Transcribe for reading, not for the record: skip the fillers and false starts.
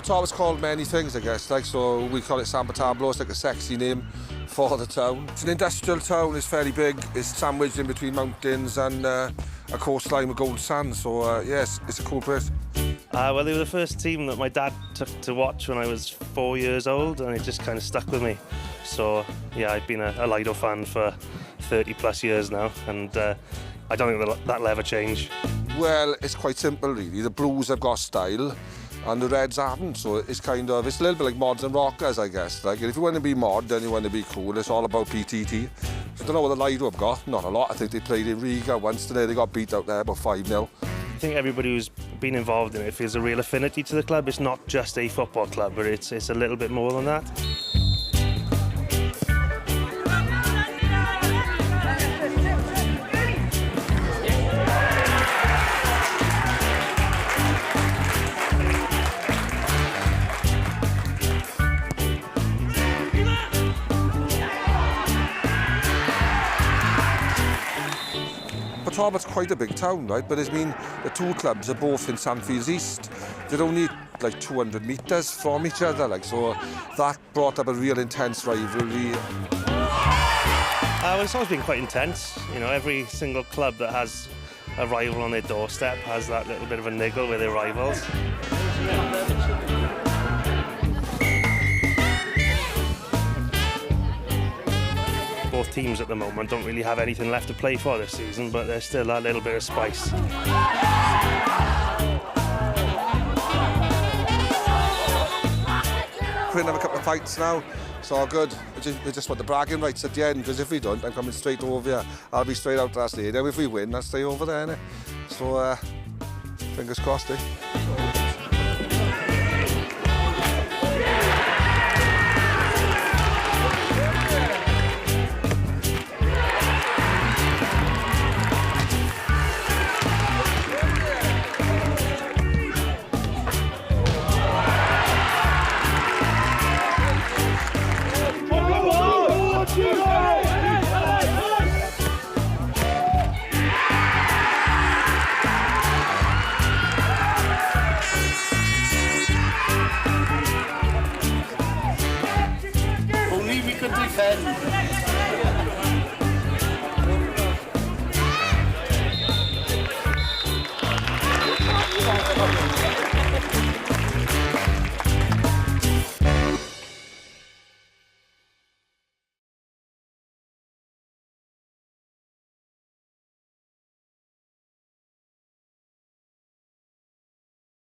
Port Talbot's called many things, I guess. Like, so we call it Port Talbot. It's like a sexy name for the town. It's an industrial town. It's fairly big. It's sandwiched in between mountains and a coastline with gold sand. So yes, it's a cool place. Well, they were the first team that my dad took to watch when I was 4 years old, and it just kind of stuck with me. So yeah, I've been a Lido fan for 30 plus years now, and I don't think that'll ever change. Well, it's quite simple, really. The Blues have got style, and the Reds haven't. So it's a little bit like mods and rockers, I guess. Like, if you want to be mod, then you want to be cool. It's all about PTT. So I don't know what the Lido have got. Not a lot. I think they played in Riga once today. They got beat out there about 5-0. I think everybody who's been involved in it feels a real affinity to the club. It's not just a football club, but it's a little bit more than that. Port Talbot's quite a big town, right? But I mean, the two clubs are both in Sandfields East. They're only like 200 metres from each other, like, so that brought up a real intense rivalry. Well, it's always been quite intense. You know, every single club that has a rival on their doorstep has that little bit of a niggle with their rivals. Both teams at the moment don't really have anything left to play for this season, but there's still that little bit of spice. We're going to have a couple of fights now. It's all good. We just want the bragging rights at the end, because if we don't, I'm coming straight over here. I'll be straight out to that stadium. If we win, I'll stay over there, innit? So, fingers crossed, eh?